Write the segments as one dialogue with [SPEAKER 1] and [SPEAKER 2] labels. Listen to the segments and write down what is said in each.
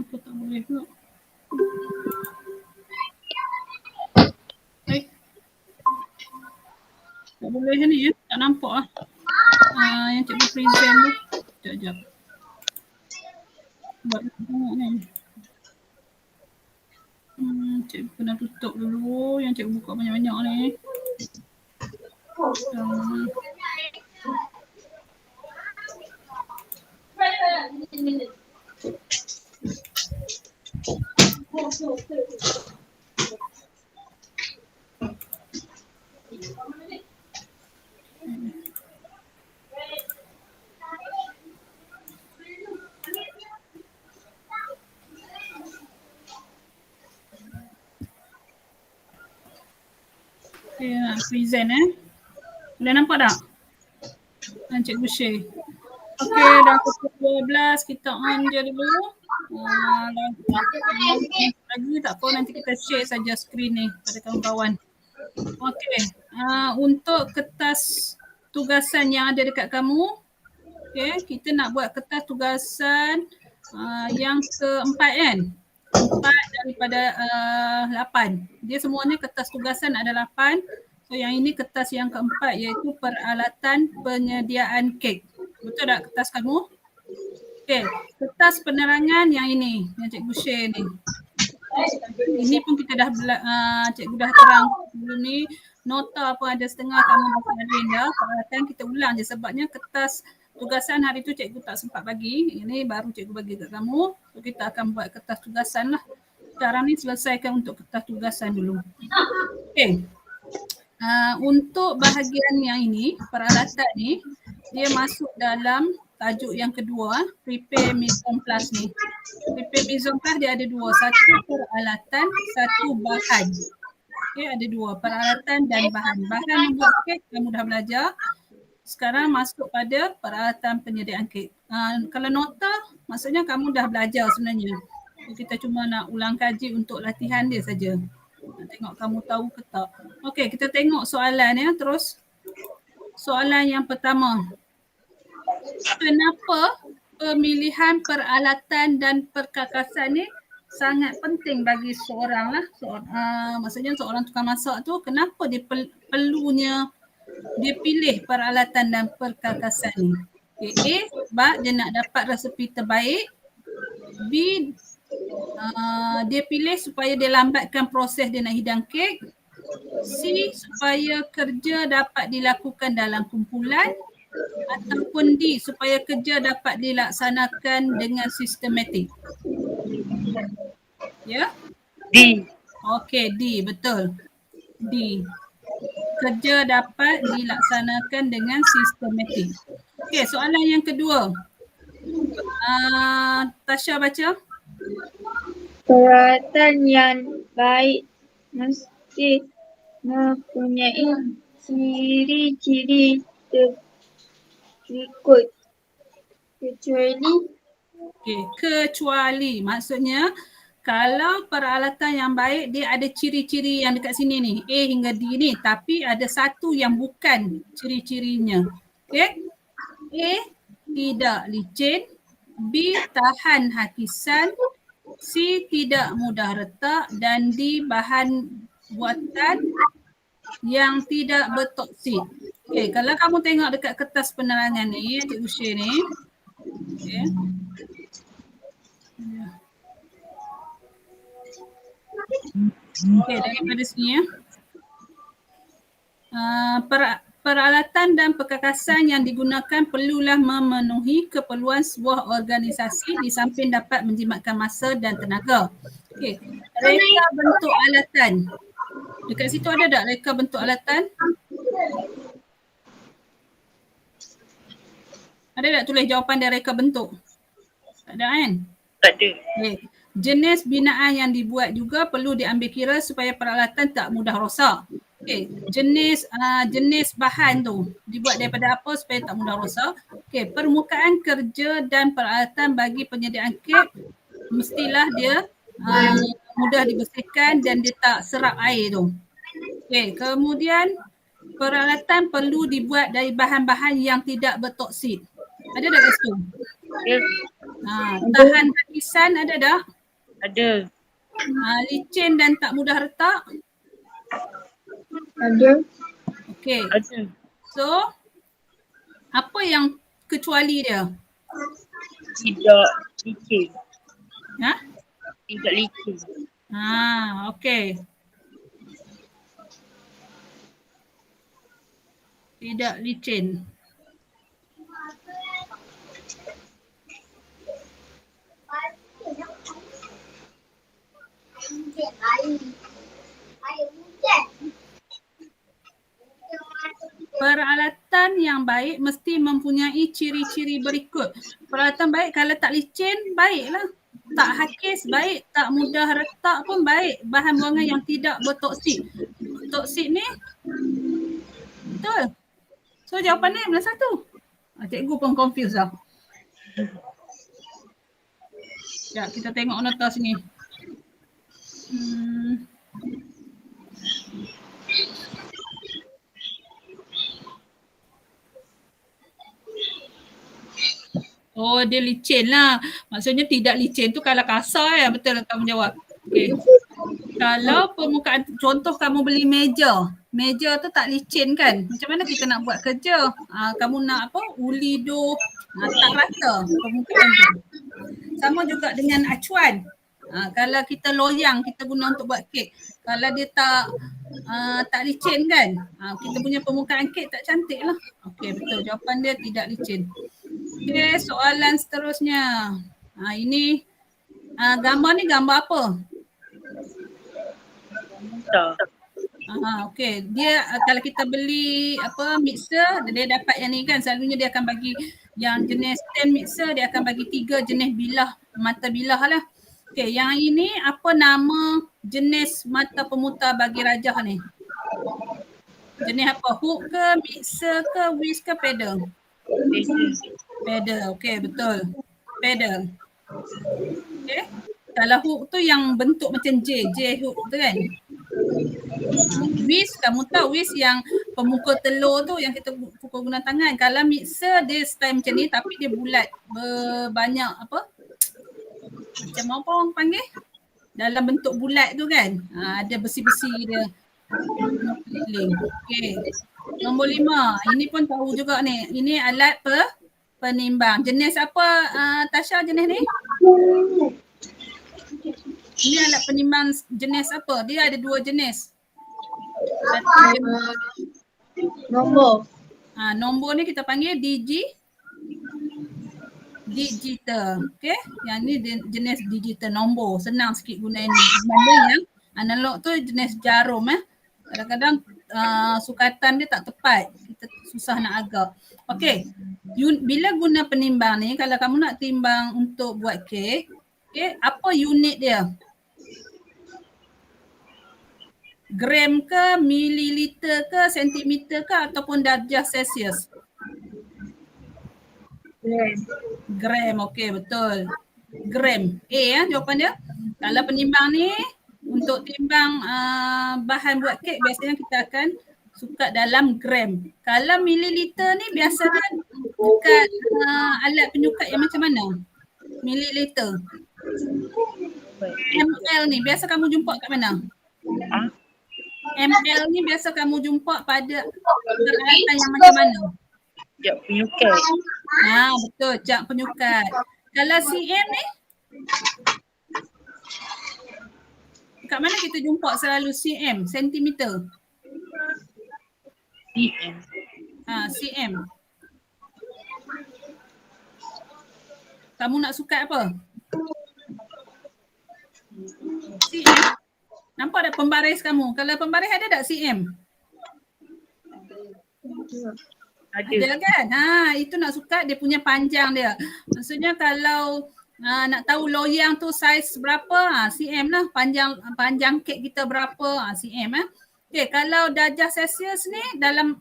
[SPEAKER 1] Apa tak boleh pula? Tak boleh ni ya, tak nampak lah. Yang cikgu present tu. Sekejap. Buat tengok ni. Cikgu kena tutup dulu yang cikgu buka banyak-banyak ni. Okay, nak present Boleh nampak tak? Cikgu share. Okay, dah pukul 12, kita on je dulu. Lagi tak apa, nanti kita share saja skrin ni pada kawan-kawan. Okay, untuk kertas tugasan yang ada dekat kamu, okay, kita nak buat kertas tugasan yang keempat kan? 4 daripada 8. Dia semuanya kertas tugasan ada 8. So yang ini kertas yang keempat iaitu peralatan penyediaan kek. Betul tak kertas kamu? Okay, kertas penerangan yang ini, yang cikgu share ni. Ini pun kita dah cikgu dah terang sebelum ni. Nota pun ada setengah kamu dah salin dah. Peralatan kita ulang je sebabnya kertas tugasan hari tu cikgu tak sempat bagi. Ini baru cikgu bagi kat kamu. So kita akan buat kertas tugasan lah. Sekarang ni selesaikan untuk kertas tugasan dulu. Okay. Untuk bahagian yang ini, peralatan ni, dia masuk dalam tajuk yang kedua, prepare mise en place ni. Prepare mise en place dia ada dua, satu peralatan, satu bahan. Okay, ada dua, peralatan dan bahan. Bahan membuat kek, kamu dah belajar. Sekarang masuk pada peralatan penyediaan kek. Kalau nota, maksudnya kamu dah belajar sebenarnya. Kita cuma nak ulang kaji untuk latihan dia saja. Nak tengok kamu tahu ke tak. Okey, kita tengok soalan ya. Terus soalan yang pertama. Kenapa pemilihan peralatan dan perkakasan ni sangat penting bagi seorang lah. Maksudnya seorang tukang masak tu kenapa dia perlunya dia pilih peralatan dan perkakasan ni. Okay, A, sebab dia nak dapat resepi terbaik. B, dia pilih supaya dia lambatkan proses dia nak hidang kek. C, supaya kerja dapat dilakukan dalam kumpulan. Ataupun D, supaya kerja dapat dilaksanakan dengan sistematik. Ya?
[SPEAKER 2] D.
[SPEAKER 1] Okey, D, betul. D. Kerja dapat dilaksanakan dengan sistematik. Okey, soalan yang kedua. Tasha baca.
[SPEAKER 2] Peralatan yang baik mesti mempunyai ciri-ciri berikut.
[SPEAKER 1] Kecuali maksudnya kalau peralatan yang baik dia ada ciri-ciri yang dekat sini ni, A hingga D ni, tapi ada satu yang bukan ciri-cirinya. Okey. A, tidak licin. B, tahan hakisan. C, tidak mudah retak. Dan D, bahan buatan yang tidak bertoksid. Okey, kalau kamu tengok dekat kertas penerangan ni, Cikgu share ni. Okey. Okey, daripada sini ya. Peralatan dan perkakasan yang digunakan perlulah memenuhi keperluan sebuah organisasi di samping dapat menjimatkan masa dan tenaga. Okey, reka bentuk alatan. Dekat situ ada tak reka bentuk alatan? Ada tak tulis jawapan dia reka bentuk? Tak ada kan?
[SPEAKER 2] Tak ada.
[SPEAKER 1] Okay. Jenis binaan yang dibuat juga perlu diambil kira supaya peralatan tak mudah rosak. Okay. Jenis bahan tu dibuat daripada apa supaya tak mudah rosak. Okay. Permukaan kerja dan peralatan bagi penyediaan kek mestilah dia mudah dibersihkan dan dia tak serap air tu. Okay. Kemudian peralatan perlu dibuat dari bahan-bahan yang tidak bertoksid. Ada tak kat situ? Tahan hakisan ada tak?
[SPEAKER 2] Ada.
[SPEAKER 1] Licin dan tak mudah retak?
[SPEAKER 2] Ada.
[SPEAKER 1] Okey.
[SPEAKER 2] Ada.
[SPEAKER 1] So, apa yang kecuali dia?
[SPEAKER 2] Tidak licin.
[SPEAKER 1] Ha?
[SPEAKER 2] Tidak licin.
[SPEAKER 1] Okey. Tidak licin. Peralatan yang baik mesti mempunyai ciri-ciri berikut. Peralatan baik kalau tak licin, baiklah. Tak hakis, baik. Tak mudah retak pun baik. Bahan buangan yang tidak bertoksik. Toksik ni, betul. So jawapan ni belah satu. Cikgu pun confused lah. Sekejap, kita tengok nota sini. Oh, dia licin lah. Maksudnya tidak licin tu kalau kasar ya. Betul kamu jawab. Okay. Kalau permukaan, contoh kamu beli meja. Meja tu tak licin kan. Macam mana kita nak buat kerja? Kamu nak apa? Uli doh. Tak rata permukaan tu. Sama juga dengan acuan. Kalau kita loyang, kita guna untuk buat kek. Kalau dia tak licin kan, kita punya permukaan kek tak cantik lah. Okey, betul. Jawapan dia tidak licin. Okey, soalan seterusnya. Ini gambar ni gambar apa? Okey, dia kalau kita beli mixer, dia dapat yang ni kan. Selalunya dia akan bagi yang jenis stand mixer, dia akan bagi 3 jenis bilah, mata bilah lah. Okey, yang ini apa nama jenis mata pemutar bagi rajah ni? Jenis apa? Hook ke, mixer ke, whisk ke, pedal? Pedal, okey betul. Pedal. Okey. Kalau hook tu yang bentuk macam J hook tu kan. Whisk, kamu tahu whisk yang pemukul telur tu yang kita pukul guna tangan. Kalau mixer dia style macam ni tapi dia bulat. Berbanyak macam apa orang panggil? Dalam bentuk bulat tu kan. Ada besi-besi dia. Okey. Nombor 5. Ini pun tahu juga ni. Ini alat penimbang. Jenis apa Tasha jenis ni? Ini alat penimbang jenis apa? Dia ada 2 jenis.
[SPEAKER 2] Nombor.
[SPEAKER 1] Nombor ni kita panggil digital. Okey. Yang ni jenis digital nombor. Senang sikit guna ini. Berbanding yang analog tu jenis jarum. Kadang-kadang sukatan dia tak tepat. Kita susah nak agak. Okey. Bila guna penimbang ni, kalau kamu nak timbang untuk buat kek, apa unit dia? Gram ke, mililiter ke, sentimeter ke ataupun darjah Celsius? Gram, okey betul. Gram. Jawapan dia. Kalau penimbang ni untuk timbang bahan buat kek biasanya kita akan sukat dalam gram. Kalau mililiter ni biasanya dekat alat penyukat yang macam mana? Mililiter. ml ni biasa kamu jumpa kat mana? ml ni biasa kamu jumpa pada peralatan yang macam mana?
[SPEAKER 2] Jak penyukat.
[SPEAKER 1] Betul, jak penyukat. Kalau cm ni? Kat mana kita jumpa selalu cm? Sentimeter?
[SPEAKER 2] cm.
[SPEAKER 1] cm. Kamu nak sukat apa? cm. Nampak tak pembaris kamu? Kalau pembaris ada tak cm? Ada kan? Itu nak sukat dia punya panjang dia. Maksudnya kalau nak tahu loyang tu saiz berapa, cm lah. Panjang kek kita berapa, cm. Okay, kalau darjah Celsius ni dalam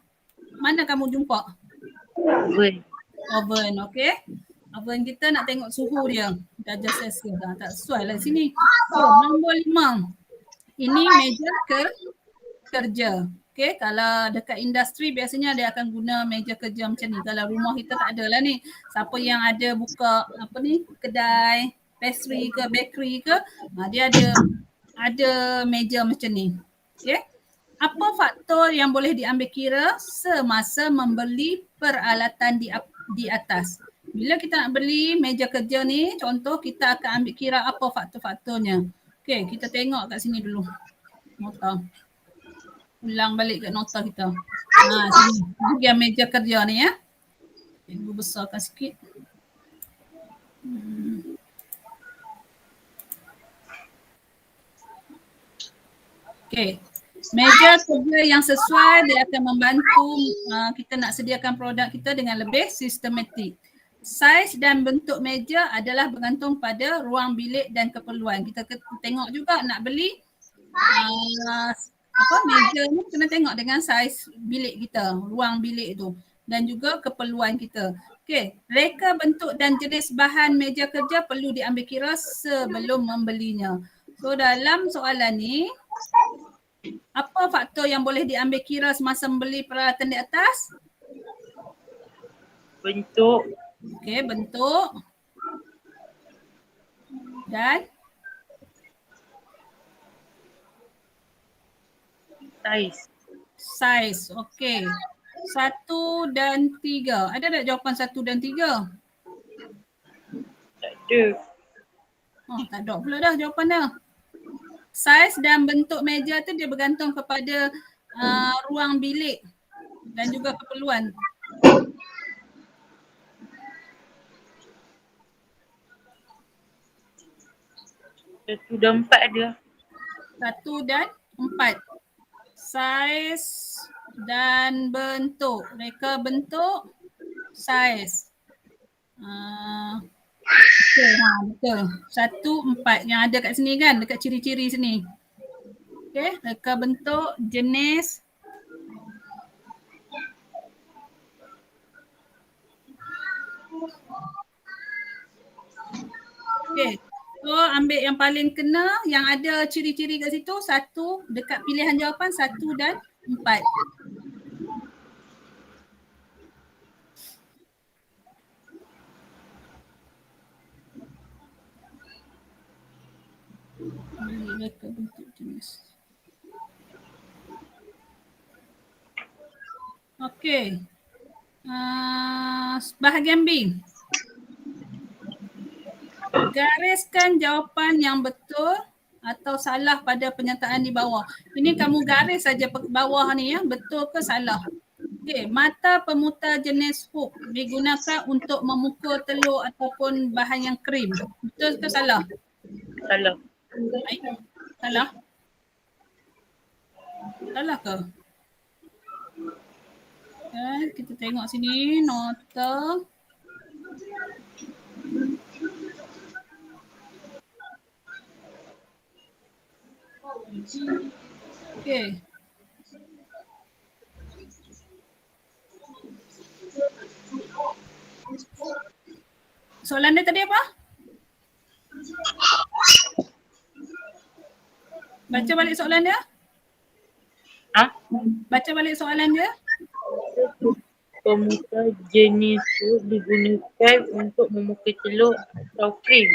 [SPEAKER 1] mana kamu jumpa? Oven, okay. Oven kita nak tengok suhu dia. Darjah Celsius tak sesuai lah sini. So, nombor 5. Ini meja kerja. Okay, kalau dekat industri biasanya dia akan guna meja kerja macam ni. Kalau rumah kita tak ada lah ni. Siapa yang ada buka kedai pastry ke, bakery ke, dia ada meja macam ni. Okay. Apa faktor yang boleh diambil kira semasa membeli peralatan di atas? Bila kita nak beli meja kerja ni, contoh kita akan ambil kira apa faktor-faktornya. Okay, kita tengok kat sini dulu. Nota. Ulang balik kat nota kita. Sini. Bahagian meja kerja ni ya. Ibu besarkan sikit. Okay. Meja kerja yang sesuai dia akan membantu kita nak sediakan produk kita dengan lebih sistematik. Saiz dan bentuk meja adalah bergantung pada ruang bilik dan keperluan. Kita tengok juga nak beli meja ni kena tengok dengan saiz bilik kita, ruang bilik tu dan juga keperluan kita. Okey, reka bentuk dan jenis bahan meja kerja perlu diambil kira sebelum membelinya. So dalam soalan ni, apa faktor yang boleh diambil kira semasa membeli peralatan di atas?
[SPEAKER 2] Bentuk.
[SPEAKER 1] Okey, bentuk. Dan?
[SPEAKER 2] Saiz.
[SPEAKER 1] Saiz, okey. 1 dan 3. Ada tak jawapan 1 dan 3?
[SPEAKER 2] Tak ada.
[SPEAKER 1] Tak ada pula dah jawapan dia. Saiz dan bentuk meja tu dia bergantung kepada ruang bilik dan juga keperluan.
[SPEAKER 2] Satu dan 4 ada.
[SPEAKER 1] 1 dan 4. Saiz dan bentuk. Reka bentuk, saiz. Betul. 1, 4 yang ada kat sini kan, dekat ciri-ciri sini. Okey, reka bentuk, jenis. Okey. So ambil yang paling kena yang ada ciri-ciri kat situ, 1 dekat pilihan jawapan 1 dan 4. Reka bentuk jenis. Okey. Bahagian B. Gariskan jawapan yang betul atau salah pada pernyataan di bawah. Ini kamu garis saja bawah ni ya, betul ke salah. Okey, mata pemutar jenis hook digunakan untuk memukul telur ataupun bahan yang krim. Betul ke salah?
[SPEAKER 2] Salah.
[SPEAKER 1] Baik. Salah? Salah ke? Okay, kita tengok sini nota. Okay. Soalan dia tadi apa? Baca balik soalan dia. Baca balik soalan dia.
[SPEAKER 2] Pemutar jenis itu digunakan untuk memukul telur atau krim.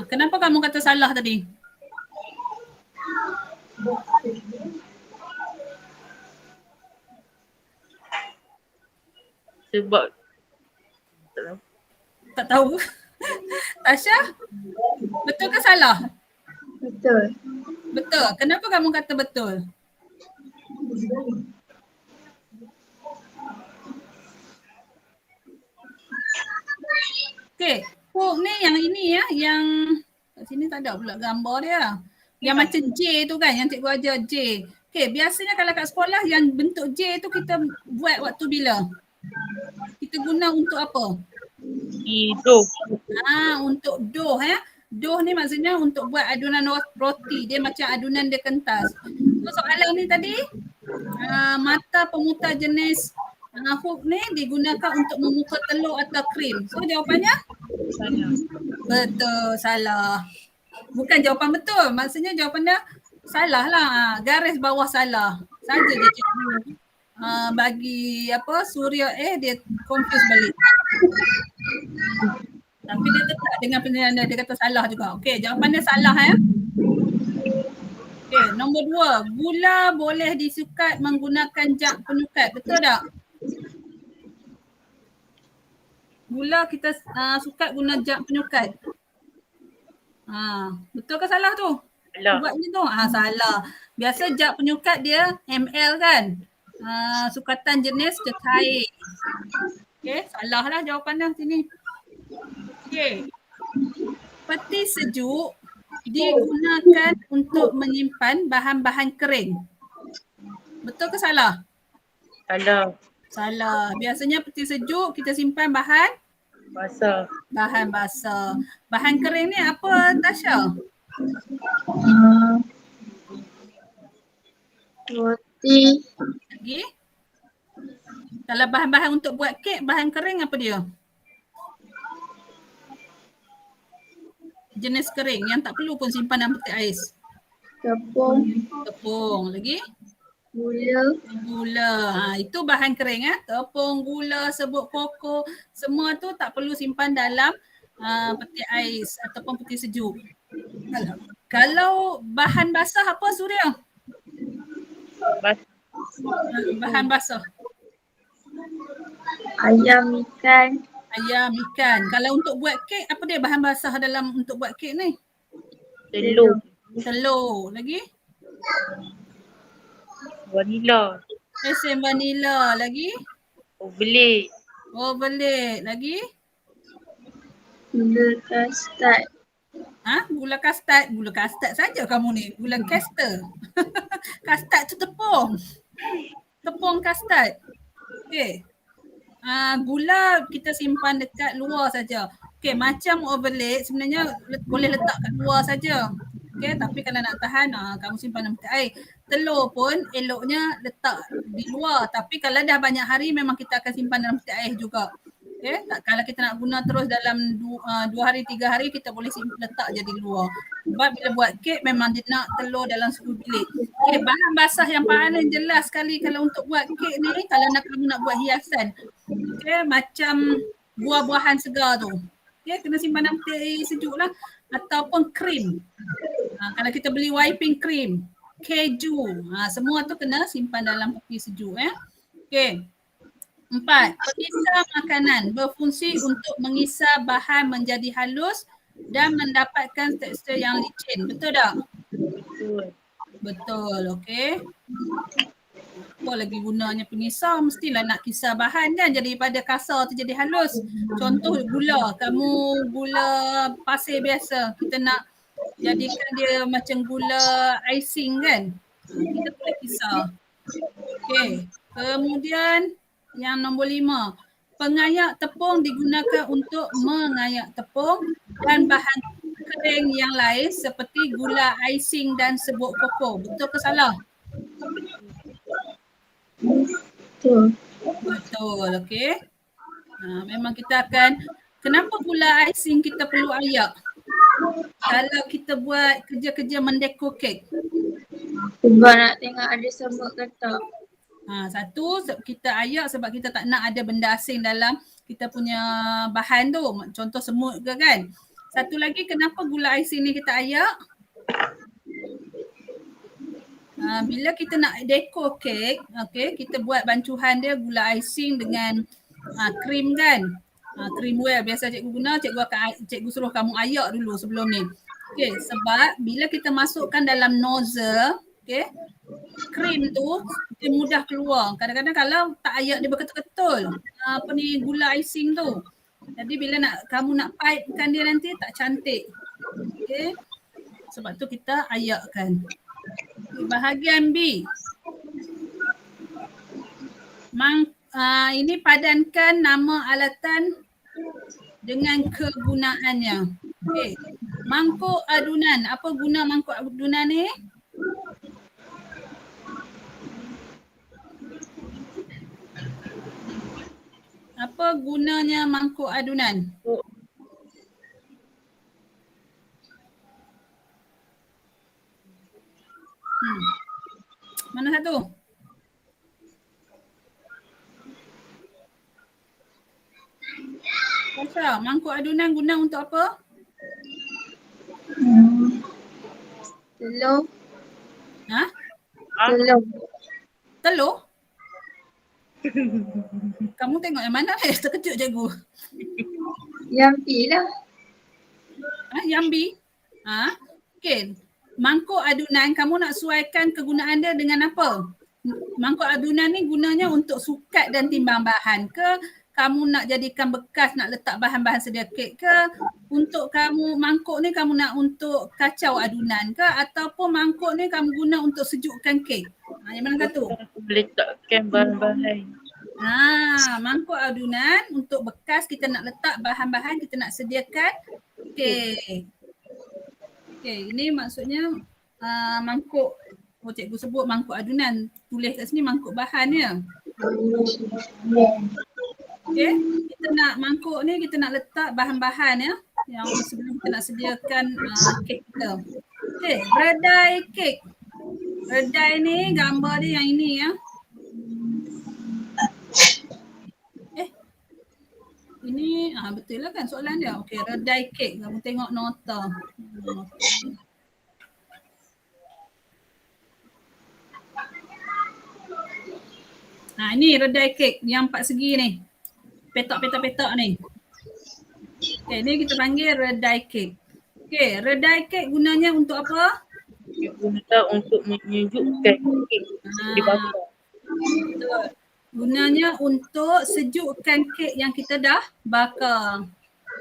[SPEAKER 1] Kenapa kamu kata salah tadi?
[SPEAKER 2] Sebab
[SPEAKER 1] tak tahu. Tasha, betul ke salah?
[SPEAKER 2] betul.
[SPEAKER 1] Betul. Kenapa kamu kata betul? Okey, hook ni yang ini ya, yang kat sini tak ada pula gambar dia. Yang macam J tu kan, yang cikgu ajar J. Okey, biasanya kalau kat sekolah yang bentuk J tu kita buat waktu bila? Kita guna untuk apa?
[SPEAKER 2] Dough.
[SPEAKER 1] Untuk dough ya. Dough ni maksudnya untuk buat adunan roti. Dia macam adunan dia kentas. So soalan ni tadi, mata pemutar jenis hook ni digunakan untuk memukul telur atau krim. So jawapannya?
[SPEAKER 2] Salah.
[SPEAKER 1] Betul, salah. Bukan jawapan betul. Maksudnya jawapan dia salah lah. Garis bawah salah. Saja je cikgu bagi Surya dia confuse balik. Tapi dia tetap dengan penilaian dia kata salah juga. Okey, jawapan dia salah Okey, nombor 2. Gula boleh disukat menggunakan jak penyukat. Betul tak? Gula kita sukat guna jak penyukat. Betul ke salah tu?
[SPEAKER 2] Salah.
[SPEAKER 1] Buat ni tu. Salah. Biasa jak penyukat dia ml kan. Sukatan jenis cecair. Okey, salah lah jawapan dia sini. Okey. Peti sejuk digunakan untuk menyimpan bahan-bahan kering. Betul ke salah?
[SPEAKER 2] Salah.
[SPEAKER 1] Salah. Biasanya peti sejuk kita simpan bahan
[SPEAKER 2] Basah.
[SPEAKER 1] bahan basah. Bahan kering ni apa Tasha?
[SPEAKER 3] Roti.
[SPEAKER 1] Lagi? Kalau bahan-bahan untuk buat kek, bahan kering apa dia? Jenis kering yang tak perlu pun simpan dalam peti ais.
[SPEAKER 3] Tepung.
[SPEAKER 1] Tepung. Lagi?
[SPEAKER 3] Gula.
[SPEAKER 1] Gula. Itu bahan kering Tepung, gula, serbuk koko, semua tu tak perlu simpan dalam peti ais ataupun peti sejuk. Kalau bahan basah apa Surya? Bahan basah.
[SPEAKER 3] Ayam, ikan.
[SPEAKER 1] Ayam, ikan. Kalau untuk buat kek, apa dia bahan basah dalam untuk buat kek ni?
[SPEAKER 2] Telur.
[SPEAKER 1] Telur. Lagi?
[SPEAKER 2] Vanila.
[SPEAKER 1] Esen vanila. Lagi?
[SPEAKER 2] Obelik.
[SPEAKER 1] Obelik. Lagi?
[SPEAKER 3] Gula kastad.
[SPEAKER 1] Gula kastad. Gula kastad saja kamu ni. Gula caster. Kastad tu tepung. Tepung kastad. Okey. Gula kita simpan dekat luar saja. Okey, macam obelik sebenarnya boleh letak kat luar saja. Okey, tapi kalau nak tahan kamu simpan dalam peti air. Telur pun eloknya letak di luar, tapi kalau dah banyak hari memang kita akan simpan dalam peti air juga. Okey, kalau kita nak guna terus dalam 2 hari 3 hari kita boleh letak je di luar. Sebab bila buat kek memang dia nak telur dalam suhu bilik. Okey, bahan basah yang paling jelas sekali kalau untuk buat kek ni, kalau kamu nak buat hiasan. Okey, macam buah-buahan segar tu. Okey, kena simpan dalam peti sejuk lah. Ataupun krim. Kalau kita beli whipping cream, keju, semua tu kena simpan dalam peti sejuk Okey. 4. Pengisar makanan berfungsi untuk mengisar bahan menjadi halus dan mendapatkan tekstur yang licin. Betul tak?
[SPEAKER 2] Betul.
[SPEAKER 1] Betul, okey. Apa lagi gunanya pengisar? Mestilah nak kisar bahan kan, jadi daripada kasar tu jadi halus. Contoh gula, kamu gula pasir biasa, kita nak jadikan dia macam gula icing kan, kita boleh kisar. Okey, kemudian yang nombor 5, pengayak tepung digunakan untuk mengayak tepung dan bahan kering yang lain seperti gula icing dan serbuk koko. Betul ke salah?
[SPEAKER 3] Betul.
[SPEAKER 1] Betul, okey. Memang kita akan, kenapa gula icing kita perlu ayak? Kalau kita buat kerja-kerja mendekor kek.
[SPEAKER 3] Sebab nak tengok ada semut ke tak.
[SPEAKER 1] Satu, kita ayak sebab kita tak nak ada benda asing dalam kita punya bahan tu. Contoh semut ke kan. Satu lagi, kenapa gula icing ni kita ayak? Bila kita nak dekor kek, okay, kita buat bancuhan dia gula icing dengan krim kan. Cream well biasa cikgu guna, cikgu suruh kamu ayak dulu sebelum ni. Okay, sebab bila kita masukkan dalam nozzle, okay, krim tu dia mudah keluar. Kadang-kadang kalau tak ayak dia berketul-ketul, gula icing tu. Jadi bila kamu nak pipekan dia nanti tak cantik. Okay. Sebab tu kita ayakkan. Bahagian B. Ini padankan nama alatan dengan kegunaannya. Okay. Mangkuk adunan. Apa guna mangkuk adunan ni? Apa gunanya mangkuk adunan? Mana satu? Tasha. Tasha, mangkuk adunan guna untuk apa?
[SPEAKER 3] Telur.
[SPEAKER 1] Ha?
[SPEAKER 3] Telur.
[SPEAKER 1] Telur? Kamu tengok yang mana? Terkejut cikgu.
[SPEAKER 3] Yampi lah.
[SPEAKER 1] Yambi? Okay. Mangkuk adunan kamu nak sesuaikan kegunaan dia dengan apa? Mangkuk adunan ni gunanya untuk sukat dan timbang bahan ke? Kamu nak jadikan bekas nak letak bahan-bahan sedia kek ke? Untuk kamu mangkuk ni kamu nak untuk kacau adunan ke? Ataupun mangkuk ni kamu guna untuk sejukkan kek? Yang mana satu?
[SPEAKER 2] Letakkan bahan-bahan.
[SPEAKER 1] Mangkuk adunan untuk bekas kita nak letak bahan-bahan kita nak sediakan kek. Okay, ini maksudnya mangkuk, cikgu sebut mangkuk adunan. Tulis kat sini mangkuk bahan ya. Okay, kita nak mangkuk ni kita nak letak bahan-bahan ya. Yang sebelum kita nak sediakan kek kita. Okay, redai kek. Redai ni gambar dia yang ini ya. Ini betul lah kan soalan dia. Okey, redai kek. Kamu tengok nota. Ini redai kek yang 4 segi ni. Petak-petak-petak ni. Okey, ni kita panggil redai kek. Okey, redai kek gunanya untuk apa?
[SPEAKER 2] Guna untuk menyejukkan kek dibakar.
[SPEAKER 1] Betul. Gunanya untuk sejukkan kek yang kita dah bakar.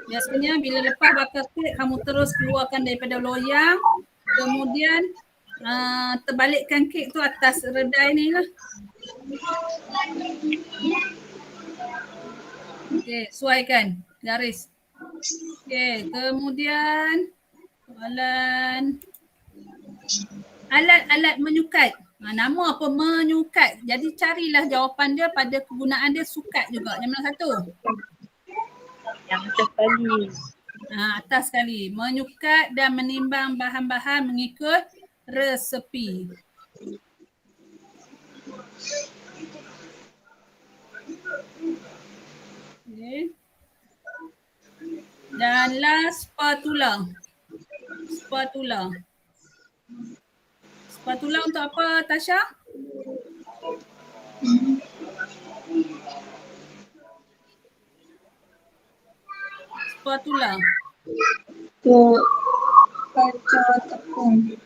[SPEAKER 1] Biasanya bila lepas bakar kek, kamu terus keluarkan daripada loyang. Kemudian terbalikkan kek tu atas redai ni lah. Okey, sesuaikan garis. Okey, kemudian soalan alat-alat menyukat. Nama apa? Menyukat. Jadi carilah jawapan dia pada kegunaan dia sukat juga. Yang mana satu?
[SPEAKER 2] Yang atas kali.
[SPEAKER 1] Atas sekali. Menyukat dan menimbang bahan-bahan mengikut resepi. Okay. Dan last spatula. Spatula untuk apa, Tasha? Spatula.
[SPEAKER 3] Untuk kacau tepung.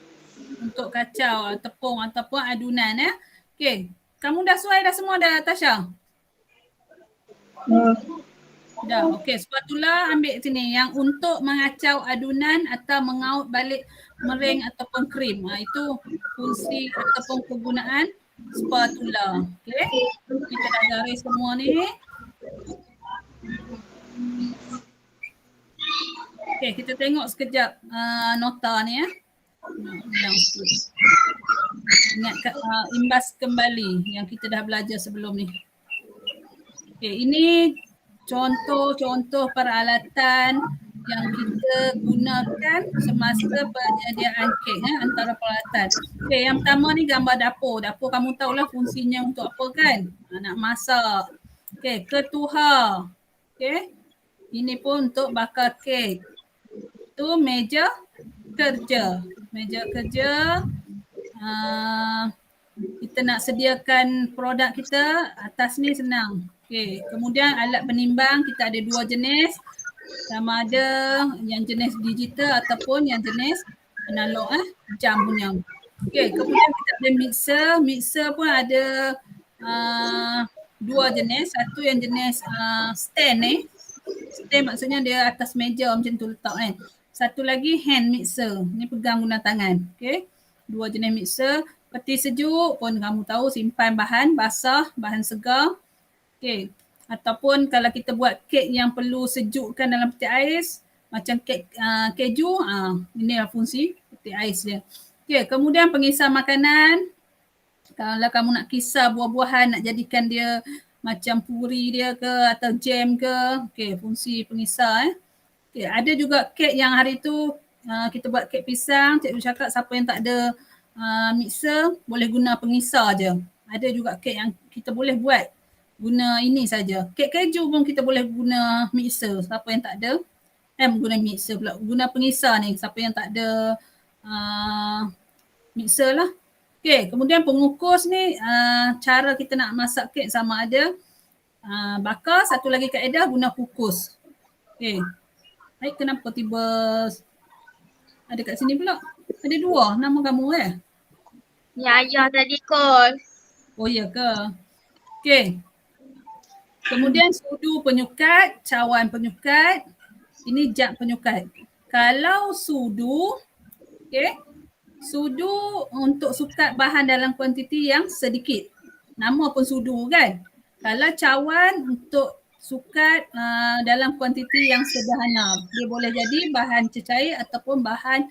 [SPEAKER 1] Untuk kacau tepung ataupun adunan ya. Okey. Kamu dah sesuai dah semua dah, Tasha? Dah. Okey, spatula ambil sini yang untuk mengacau adunan atau mengaut balik mering ataupun krim. Itu fungsi ataupun kegunaan spatula. Okey. Kita dah garis semua ni. Okey, kita tengok sekejap nota ni ya. Ingat imbas kembali yang kita dah belajar sebelum ni. Okey, ini contoh-contoh peralatan yang kita gunakan semasa penyediaan kek antara peralatan. Okey, yang pertama ni gambar dapur. Dapur kamu tahulah fungsinya untuk apa kan? Nak masak. Okey, ketuha. Okey. Ini pun untuk bakar kek. Itu meja kerja. Meja kerja. Kita nak sediakan produk kita, atas ni senang. Okey, kemudian alat penimbang kita ada 2 jenis. Sama ada yang jenis digital ataupun yang jenis analog jam punya. Okey, kemudian kita ada mixer. Mixer pun ada 2 jenis. Satu yang jenis stand ni. Stand maksudnya dia atas meja macam tu letak kan. Satu lagi hand mixer. Ni pegang guna tangan. Okey. 2 jenis mixer. Peti sejuk pun kamu tahu simpan bahan basah, bahan segar. Okey. Ataupun kalau kita buat kek yang perlu sejukkan dalam peti ais, macam kek keju, inilah fungsi peti ais dia. Okey, kemudian pengisar makanan. Kalau kamu nak kisar buah-buahan, nak jadikan dia macam puri dia ke atau jam ke, okey, fungsi pengisar. Okey, ada juga kek yang hari tu kita buat kek pisang, cikgu cakap siapa yang tak ada mixer boleh guna pengisar je. Ada juga kek yang kita boleh buat Guna ini saja. Kek keju pun kita boleh guna mixer. Siapa yang tak ada? Guna mixer pula. Guna pengisar ni. Siapa yang tak ada mixer lah. Okay, kemudian pengukus ni cara kita nak masak kek sama ada bakar, satu lagi kaedah guna kukus. Okay. Baik, kenapa tiba ada kat sini pula? Ada dua nama kamu
[SPEAKER 3] Ya, ayah tadi call.
[SPEAKER 1] Oh ya ke? Okay. Kemudian sudu penyukat, cawan penyukat, ini jap penyukat. Kalau sudu, okay, sudu untuk sukat bahan dalam kuantiti yang sedikit. Nama pun sudu kan. Kalau cawan untuk sukat dalam kuantiti yang sederhana. Dia boleh jadi bahan cecair ataupun bahan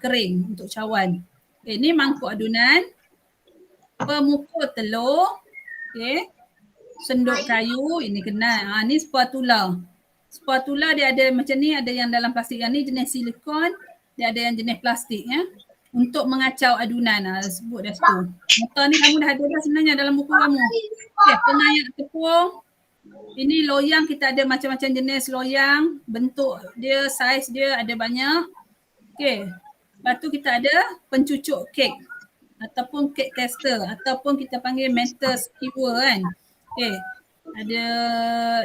[SPEAKER 1] kering untuk cawan. Okay, ini mangkuk adunan, pemukul telur, okay, senduk kayu, ini kenal. Ni spatula. Spatula dia ada macam ni, ada yang dalam plastik. Yang ni jenis silikon, dia ada yang jenis plastik ya. Untuk mengacau adunan, sebut dah situ. Motor ni kamu dah ada dah sebenarnya dalam buku kamu. Okay, pengayak tepung. Ini loyang, kita ada macam-macam jenis loyang. Bentuk dia, saiz dia ada banyak. Okay. Lepas tu kita ada pencucuk kek. Ataupun kek tester. Ataupun kita panggil metal skewer kan. Okay. Ada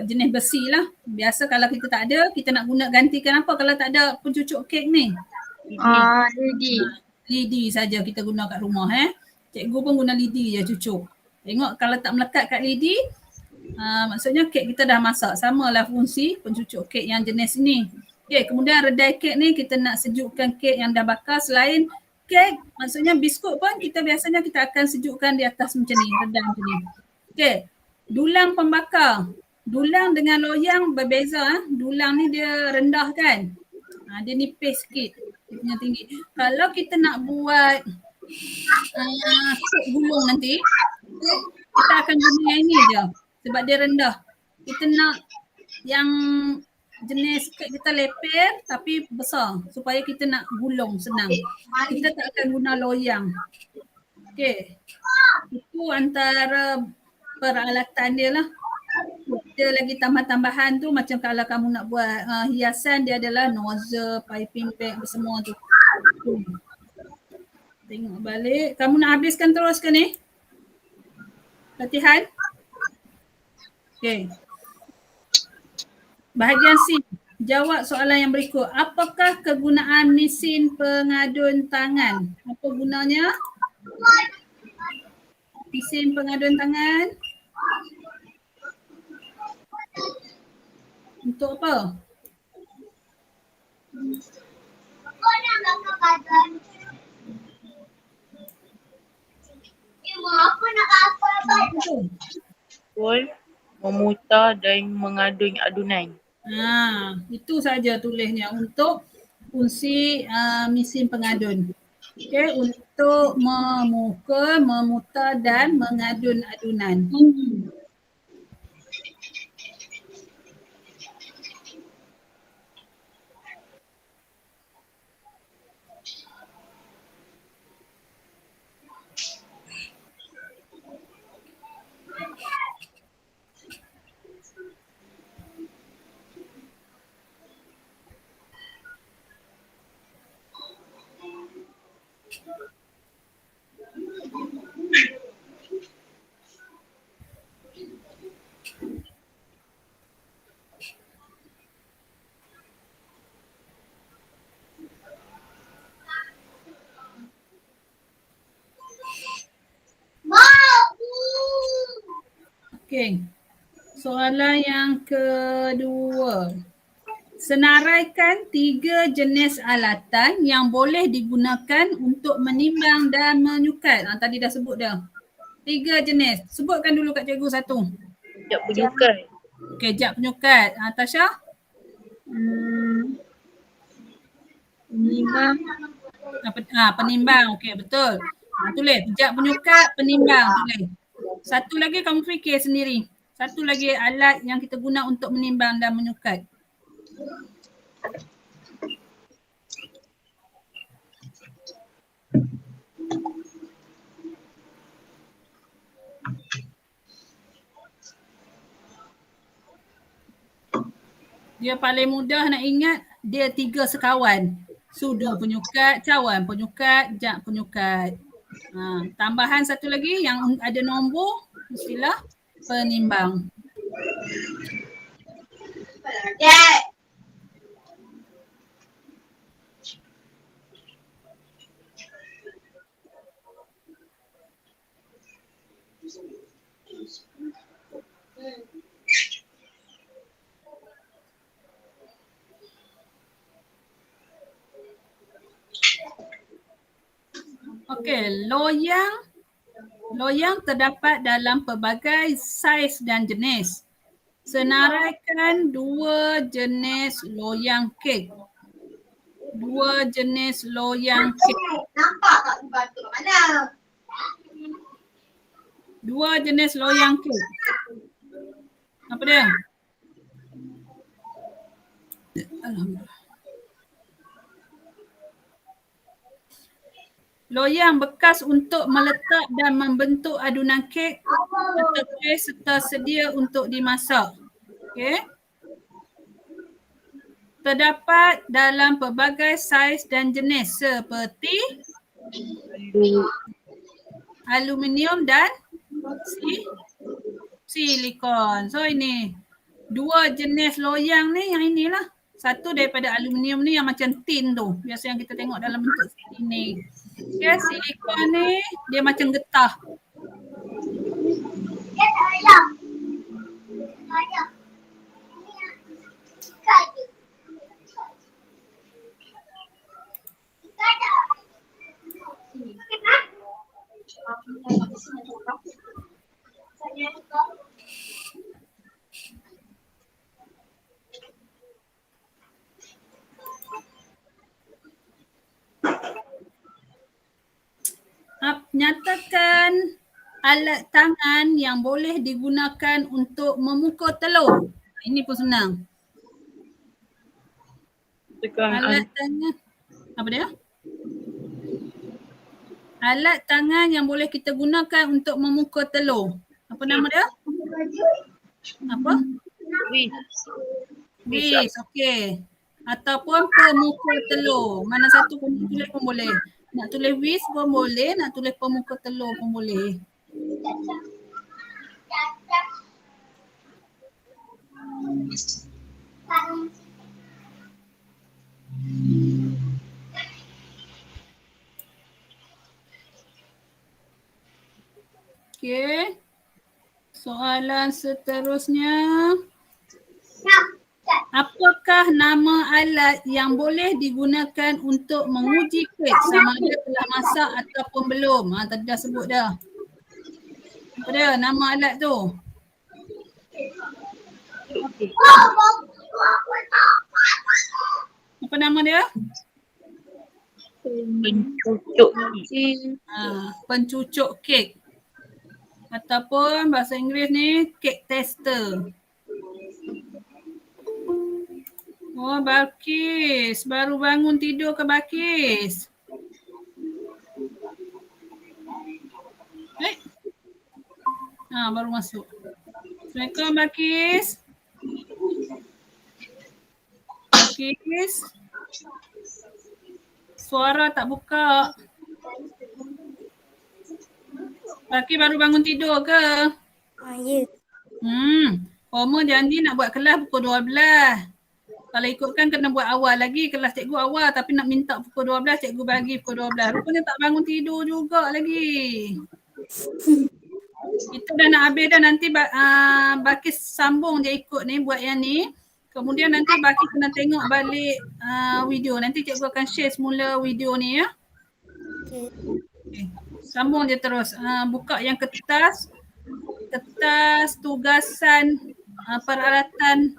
[SPEAKER 1] jenis besi lah. Biasa kalau kita tak ada, kita nak guna gantikan apa kalau tak ada pencucuk kek ni?
[SPEAKER 3] Lidi.
[SPEAKER 1] Lidi saja kita guna kat rumah Cikgu pun guna lidi je cucuk. Tengok kalau tak melekat kat lidi, maksudnya kek kita dah masak. Samalah fungsi pencucuk kek yang jenis ni. Okay, kemudian redai kek ni kita nak sejukkan kek yang dah bakar. Selain kek, maksudnya biskut pun kita biasanya kita akan sejukkan di atas macam ni, redai macam ni. Okay, dulang pembakar. Dulang dengan loyang berbeza. Dulang ni dia rendah kan. Dia nipis sikit. Dia punya tinggi. Kalau kita nak buat kek gulung nanti, kita akan guna yang ini je. Sebab dia rendah. Kita nak yang jenis kek kita leper tapi besar. Supaya kita nak gulung senang. Kita tak akan guna loyang. Okay. Itu antara peralatan dia lah. Dia lagi tambah-tambahan tu macam kalau kamu nak buat hiasan, dia adalah nozzle, piping bag semua tu. Tengok balik. Kamu nak habiskan terus ke ni? Latihan? Okay. Bahagian C. Jawab soalan yang berikut. Apakah kegunaan mesin pengadun tangan? Apa gunanya? Mesin pengadun tangan? Untuk apa?
[SPEAKER 2] Betul. Memutar dan mengadun adunan.
[SPEAKER 1] Itu saja tulisnya untuk fungsi mesin pengadun. Okay, untuk memukul, memutar dan mengadun adunan. Okey. Soalan yang kedua. Senaraikan 3 jenis alatan yang boleh digunakan untuk menimbang dan menyukat. Tadi dah sebut dah. 3 jenis. Sebutkan dulu kat cikgu satu.
[SPEAKER 2] Jap penyukat.
[SPEAKER 1] Okey, jap penyukat. Tasha?
[SPEAKER 3] Penimbang.
[SPEAKER 1] Penimbang. Okey, betul. Tulis. Jap penyukat, penimbang. Tulis. Satu lagi kamu fikir sendiri. Satu lagi alat yang kita guna untuk menimbang dan menyukat. Dia paling mudah nak ingat, dia 3 sekawan. Sudu penyukat, cawan penyukat, jak penyukat. Tambahan satu lagi yang ada nombor, istilah penimbang. Okey, loyang terdapat dalam pelbagai saiz dan jenis. Senaraikan 2 jenis loyang kek. 2 jenis loyang kek.
[SPEAKER 4] Nampak tak batu kat mana?
[SPEAKER 1] 2 jenis loyang kek. Apa dia? Alhamdulillah. Loyang bekas untuk meletak dan membentuk adunan kek atau kek serta sedia untuk dimasak. Okey. Terdapat dalam pelbagai saiz dan jenis seperti aluminium dan silikon. So ini 2 jenis loyang ni yang inilah. Satu daripada aluminium ni yang macam tin tu. Biasa yang kita tengok dalam bentuk ini. Okay, silikon ni dia macam getah.
[SPEAKER 4] Dia tak payah. Tak payah. Kayu. Tak ada.
[SPEAKER 1] Nyatakan alat tangan yang boleh digunakan untuk memukul telur. Ini pun senang. Alat tangan, apa dia? Alat tangan yang boleh kita gunakan untuk memukul telur. Apa nama dia? Apa? Whisk, okey. Ataupun pemukul telur. Mana satu pun tulis pun boleh. Nak tulis whisk pun boleh, nak tulis pemukul telur pun boleh. Okey. Soalan seterusnya. Apakah nama alat yang boleh digunakan untuk menguji kek sama ada telah masak ataupun belum? Tadi dah sebut dah. Apa dia nama alat tu? Apa nama dia?
[SPEAKER 2] Pencucuk kek.
[SPEAKER 1] Pencucuk kek. Ataupun bahasa Inggeris ni cake tester. Oh, Balkis. Baru bangun tidur ke Balkis? Baru masuk. Assalamualaikum Balkis. Balkis. Suara tak buka. Balkis baru bangun tidur ke?
[SPEAKER 4] Ya.
[SPEAKER 1] Homer janji nak buat kelas pukul 12. Kalau ikutkan kena buat awal lagi, kelas cikgu awal tapi nak minta pukul 12, cikgu bagi pukul 12. Rupanya tak bangun tidur juga lagi. Kita dah nak habis dah, nanti Balkis sambung je ikut ni buat yang ni. Kemudian nanti Balkis kena tengok balik video. Nanti cikgu akan share semula video ni ya. Okay. Sambung je terus. Buka yang kertas tugasan peralatan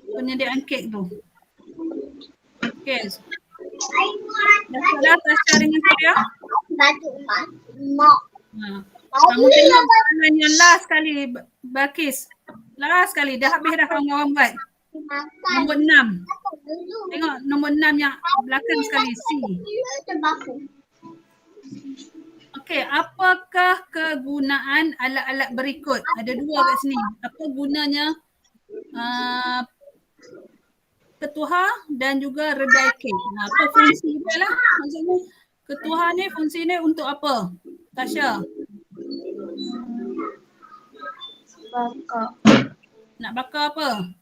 [SPEAKER 1] penyediaan kek tu. Okey. Dah Tasha dengan saya?
[SPEAKER 4] Batu mak.
[SPEAKER 1] Kamu tengok soalan yang last sekali Balkis. Last sekali. Dah habis dah kawan-kawan buat. Nombor 6. Tengok nombor 6 yang belakang sekali. C. Okey, apakah kegunaan alat-alat berikut? Ada 2 kat sini. Apa gunanya ketuha dan juga redai kek. Nah, apa fungsi dia lah? Maksudnya ketuha ni fungsi ni untuk apa? Tasha,
[SPEAKER 3] Bakar.
[SPEAKER 1] nak bakar apa?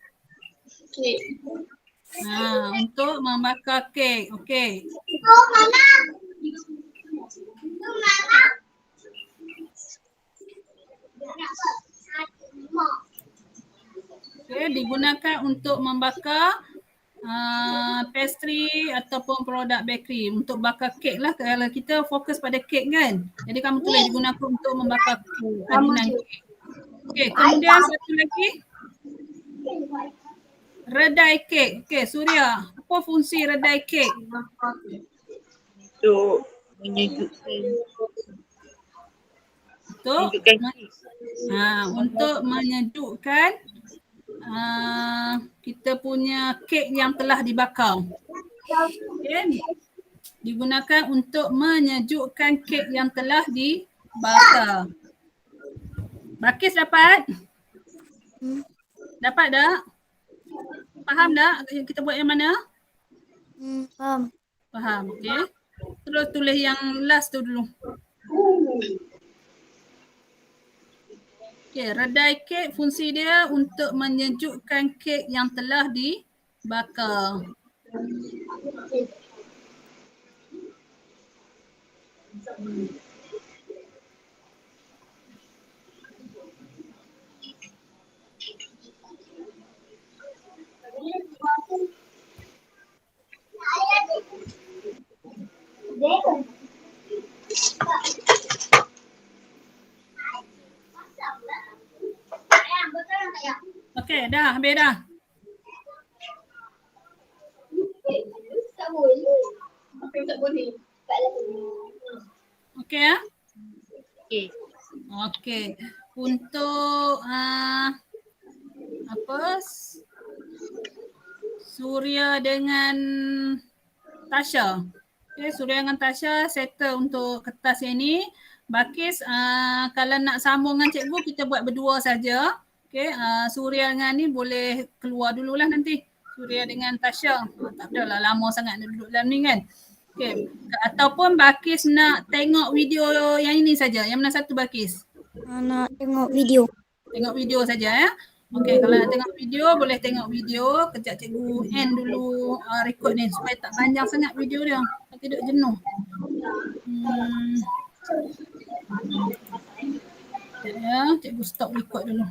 [SPEAKER 3] Kek.
[SPEAKER 1] Untuk membakar kek. Okey.
[SPEAKER 4] Itu mana? Itu mana?
[SPEAKER 1] Okey, digunakan untuk membakar pastry ataupun produk bakery. Untuk bakar kek lah, kalau kita fokus pada kek kan. Jadi kamu tulis digunakan untuk membakar kek, adunan kek. Okey, kemudian satu lagi. Redai kek. Okey, Suria. Apa fungsi redai kek?
[SPEAKER 2] Untuk menyejukkan.
[SPEAKER 1] Untuk menyejukkan kita punya kek yang telah dibakar. Okay. Digunakan untuk menyejukkan kek yang telah dibakar. Bakis dapat? Dapat tak? Faham tak kita buat yang mana?
[SPEAKER 4] Faham.
[SPEAKER 1] Faham, okey. Terus tulis yang last tu dulu. Okey, redai kek fungsi dia untuk menyejukkan kek yang telah dibakar. Okey, dah habis dah. Okey ya?
[SPEAKER 2] Okey.
[SPEAKER 1] Okey. Untuk Suria dengan Tasha. Okey, Suria dengan Tasha settle untuk kertas yang ni. Bakis kalau nak sambung dengan cikgu kita buat berdua saja. Okey, Suria dengan ni boleh keluar dululah nanti. Suria dengan Tasha. Tak apalah, lama sangat nak duduk dalam ni kan. Okey, ataupun Bakis nak tengok video yang ini saja. Yang mana satu Bakis?
[SPEAKER 4] Nak tengok video.
[SPEAKER 1] Tengok video saja ya. Okey, kalau nak tengok video boleh tengok video. Kejap cikgu end dulu record ni supaya tak panjang sangat video dia. Tidak jenuh. Ya, cikgu stop record dulu.